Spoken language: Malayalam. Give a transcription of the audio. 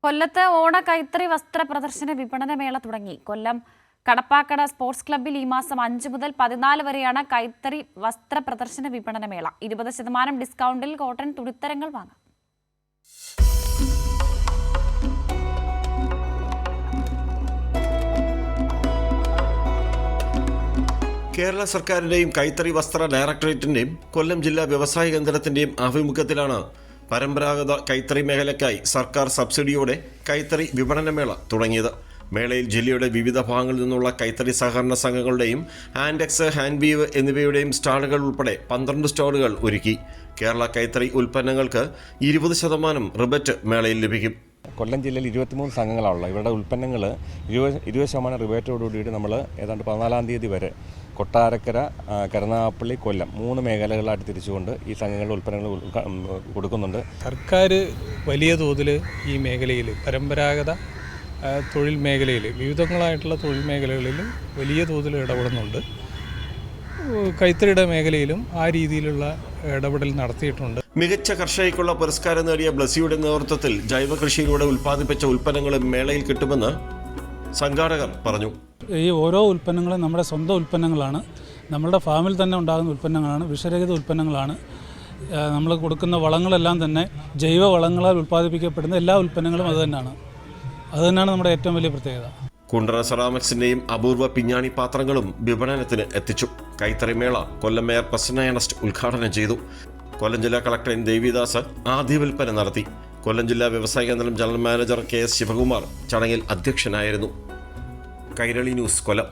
കൊല്ലത്ത് ഓണ കൈത്തറി വസ്ത്ര പ്രദർശന വിപണനമേള തുടങ്ങി. കൊല്ലം കടപ്പാക്കട സ്പോർട്സ് ക്ലബ്ബിൽ ഈ മാസം 5 മുതൽ 14 വരെയാണ് കൈത്തറി വസ്ത്ര പ്രദർശന വിപണനമേള. 20% ഡിസ്കൗണ്ടിൽ കോട്ടൺ തുണിത്തരങ്ങൾ വാങ്ങാം. കേരള സർക്കാരിന്റെയും കൈത്തറി വസ്ത്ര ഡയറക്ടറേറ്റിന്റെയും കൊല്ലം ജില്ലാ വ്യവസായ കേന്ദ്രത്തിന്റെയും ആഭിമുഖ്യത്തിലാണ് പരമ്പരാഗത കൈത്തറി മേഖലയ്ക്കായി സർക്കാർ സബ്സിഡിയോടെ കൈത്തറി വിപണനമേള തുടങ്ങിയത്. മേളയിൽ ജില്ലയുടെ വിവിധ ഭാഗങ്ങളിൽ നിന്നുള്ള കൈത്തറി സഹകരണ സംഘങ്ങളുടെയും ഹാൻഡെക്സ്, ഹാൻഡ് വീവ് എന്നിവയുടെയും സ്റ്റാളുകൾ ഉൾപ്പെടെ 12 സ്റ്റാളുകൾ ഒരുക്കി. കേരള കൈത്തറി ഉൽപ്പന്നങ്ങൾക്ക് 20% റിബറ്റ് മേളയിൽ ലഭിക്കും. കൊല്ലം ജില്ലയിൽ 23 സംഘങ്ങളാണുള്ളത്. ഇവരുടെ ഉൽപ്പന്നങ്ങൾ 20% റിബേറ്റോടുകൂടിയിട്ട് നമ്മൾ ഏതാണ്ട് 14-ാം തീയതി വരെ കൊട്ടാരക്കര, കരുനാഗപ്പള്ളി, കൊല്ലം 3 മേഖലകളായിട്ട് തിരിച്ചുകൊണ്ട് ഈ സംഘങ്ങളുടെ ഉൽപ്പന്നങ്ങൾ കൊടുക്കുന്നുണ്ട്. സർക്കാർ വലിയ തോതിൽ ഈ മേഖലയിൽ പരമ്പരാഗത തൊഴിൽ മേഖലയിൽ വിവിധങ്ങളായിട്ടുള്ള തൊഴിൽ മേഖലകളിൽ വലിയ തോതിൽ ഇടപെടുന്നുണ്ട്. കൈത്തറിയുടെ മേഖലയിലും ആ രീതിയിലുള്ള ഇടപെടൽ നടത്തിയിട്ടുണ്ട്. മികച്ച കർഷകയ്ക്കുള്ള പുരസ്കാരം നേടിയ ബ്ലസിയുടെ നേതൃത്വത്തിൽ ജൈവ കൃഷിയിലൂടെ ഉൽപ്പാദിപ്പിച്ച ഉൽപ്പന്നങ്ങളും മേളയിൽ കിട്ടുമെന്ന് സംഘാടകർ പറഞ്ഞു. ഈ ഓരോ ഉൽപ്പന്നങ്ങളും നമ്മുടെ സ്വന്തം ഉൽപ്പന്നങ്ങളാണ്. നമ്മളുടെ ഫാമിൽ തന്നെ ഉണ്ടാകുന്ന ഉൽപ്പന്നങ്ങളാണ്, വിഷരഹിത ഉൽപ്പന്നങ്ങളാണ്. നമ്മൾ കൊടുക്കുന്ന വളങ്ങളെല്ലാം തന്നെ ജൈവ വളങ്ങളാൽ ഉൽപ്പാദിപ്പിക്കപ്പെടുന്ന എല്ലാ ഉൽപ്പന്നങ്ങളും അതുതന്നെയാണ് നമ്മുടെ ഏറ്റവും വലിയ പ്രത്യേകത. കുണ്ടറ സെറാമിക്സിന്റെയും അപൂർവ പിഞ്ഞാണി പാത്രങ്ങളും വിപണനത്തിന് എത്തിച്ചു. കൈത്തറി മേള കൊല്ലം മേയർ പ്രസന്ന ഏണസ്റ്റ് ഉദ്ഘാടനം ചെയ്തു. കൊല്ലം ജില്ലാ കളക്ടർ എൻ ദേവിദാസ് ആദ്യ വിൽപ്പന നടത്തി. കൊല്ലം ജില്ലാ വ്യവസായ കേന്ദ്രം ജനറൽ മാനേജർ KS ശിവകുമാർ ചടങ്ങിൽ അധ്യക്ഷനായിരുന്നു. കൈരളി ന്യൂസ്, കൊല്ലം.